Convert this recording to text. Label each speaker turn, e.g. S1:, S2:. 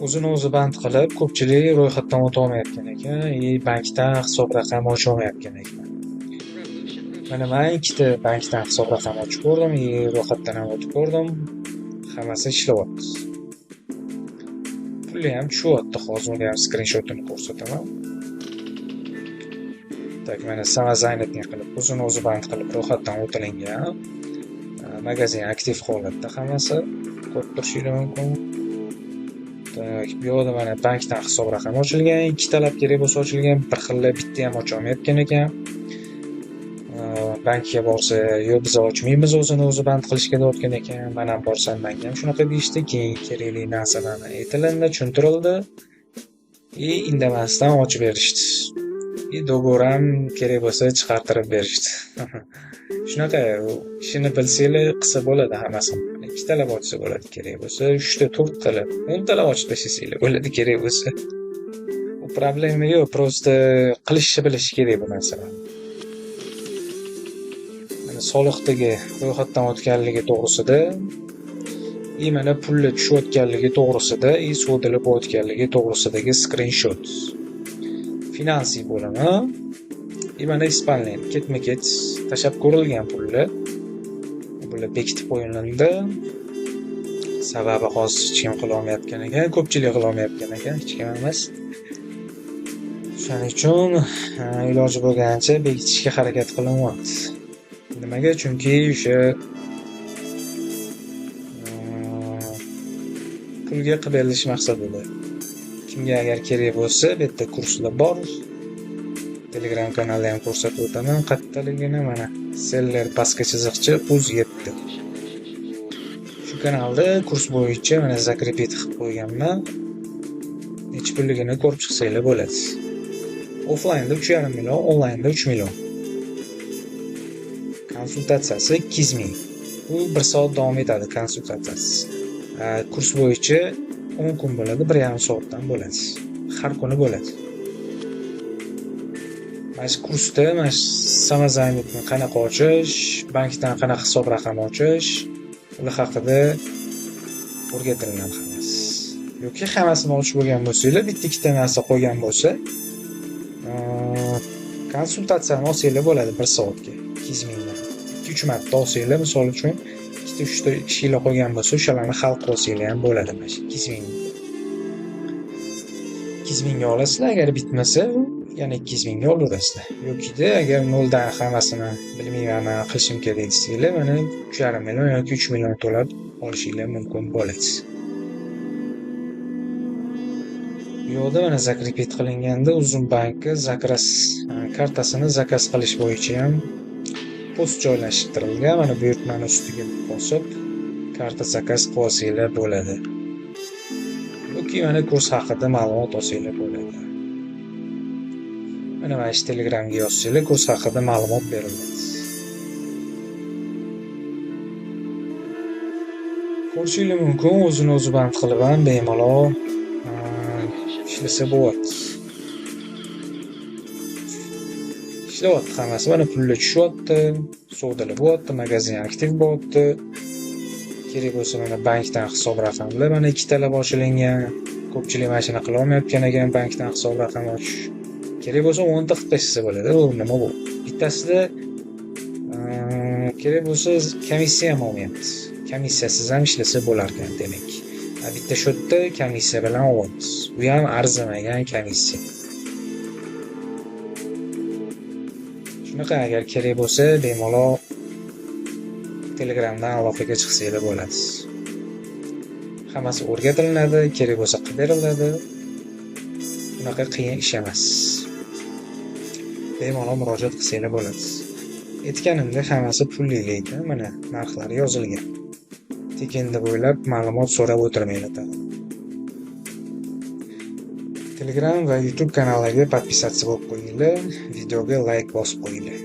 S1: o'zini o'zi band qilib, ko'pchilik ro'yxatdan o'ta olmayotgan ekan, bankdan hisob raqam ocha olmayotgan ekan. Mana men ikkita bankdan hisob raqam ochib ko'rdim, ro'yxatdan ham o'tib ko'rdim. Hammasi ishlayapti. Puli ham tushyapti. Hozir uni ham skrinshotini ko'rsataman. Tak, mana samazaynining qilib, o'zini o'zi band qilib ro'yxatdan o'tilingan. Magazin aktiv holatda hammasi ko'rib turishingiz mumkin. Tak, bu yerda mana bankdan hisob raqam ochilgan, ikki talab kerak bo'lsa ochilgan, bir xilla bitta ham ocha olmayotgan ekan. Bankga borsa, "Yo'q, biz ochmaymiz, o'zini o'zi band qilishga deyotgan ekan." Men ham borsam, menga ham shunaqa deyishdi. Keyin kerakli narsalarni aytilindi, tushuntirildi. Indamasdan ochib berishdi. Do'g'or ham kerak bo'lsa chiqartirib berishdi. Shunaqa, ishini bilsanglar qilsa bo'ladi hammasini. Ikki talab ochsa bo'ladi kerak bo'lsa, 3 ta, 4 talab, 10 talab ochib tashlasanglar bo'ladi kerak bo'lsa. U problema yo'q, prosta qilishni bilish kerak bu narsalarni. Soliqdagi ro'yxatdan o'tganligi to'g'risida, mana pulli tushayotganligi to'g'risida, sudilib o'tganligi to'g'risidagi skrinshot. Finansiy bo'limi, mana ispanlin ketma-ket tashab ko'rilgan pullar. Bular bekitib qo'yilindi. Sababi hozir hech kim qila olmayotgan ekan, ko'pchilik qila olmayotgan ekan, hech kim emas. Shuning uchun iloji bo'lgancha bekitishga harakat qilinyapti. Nimaga? Chunki o'sha pulga qilib berish maqsadida. Kimga agar kerak bo'lsa, bu yerda kurslar bor. Telegram kanalda ham ko'rsatib o'taman qattaligini. Mana seller pastga chiziqcha +7. Shu kanalda kurs bo'yicha mana zakrepet qilib qo'yganman. Necha pulligini ko'rib chiqsanglar bo'ladi. Offlaynda 3,5 million, onlaynda 3 million. Konsultatsiyasi 200 ming. Bu 1 soat davom etadi konsultatsiyasi. Kurs bo'yicha 10 kun bo'ladi, 1,5 soatdan bo'ladi. Har kuni bo'ladi. Mana kursda samazaynikni qanaqa ochish, bankdan qanaqa hisob raqam ochish, ular haqida o'rgatilgan hammasi. Yoki hammasini ochib bo'lgan bo'lsanglar, bitta ikkita narsa qo'ygan bo'lsa, konsultatsiyani olsanglar bo'ladi 1 soatga 200 mingdan. 2-3 marta olsanglar, misol uchun 2-3 ta kishilar qo'ygan bo'lsa, o'shalarni hal qilsanglar ham bo'ladi mana 200 ming. 200 mingga olasizlar, agar bitmasa, yana 200 mingga olaverasizlar. Yoki-da agar noldan hammasini bilmayman, qilishim kerak desanglar, mana 3,5 million yoki 3 million to'lab olishingiz mumkin bo'ladi. Bu yerda mana zakrepet qilinganda Uzum banki zakaz kartasini zakaz qilish bo'yicha ham post joylashtirilgan. Mana buyurtmani ustiga bosib, karta zakaz qilsanglar bo'ladi. Yoki mana kurs haqida ma'lumot olsanglar bo'ladi. Mana Telegramga yozsanglar, kurs haqida ma'lumot beriladi. Ko'rishingiz mumkin, o'zini o'zi band qilib ham bemalol ishlasa bo'ladi. Ishlayapti hammasi. Mana pullar tushyapti, savdolar bo'lyapti, magazin aktiv bo'lyapti. Kerak bo'lsa mana bankdan hisob raqamlar mana 2 talab ochilingan. Ko'pchilik mana shuni qila olmayotgan ekan, bankdan hisob raqam ochish. Kerak bo'lsa 10 ta qilib tashlasa bo'ladi. Bu nima bu? Bittasida kerak bo'lsa komissiya ham olmayapti. Komissiyasiz ham ishlasa bo'lar ekan demak. Bitta shotda komissiya bilan olyapti. Bu ham arzimagan komissiya. Shunaqa, agar kerak bo'lsa, bemalol Telegramdan aloqaga chiqsanglar bo'ladi. Hammasi o'rgatilinadi, kerak bo'lsa qilib beriladi. Bunaqa qiyin ish emas. Bemalol murojaat qilsanglar bo'ladi. Aytganimdek, hammasi pulli ekan, mana narxlari yozilgan. Tekinda bo'ylab ma'lumot so'rab o'tirmanglar. Telegram va YouTube kanallariga podpisatsiya bo'lib qo'yinglar, videoga like bosib qo'yinglar.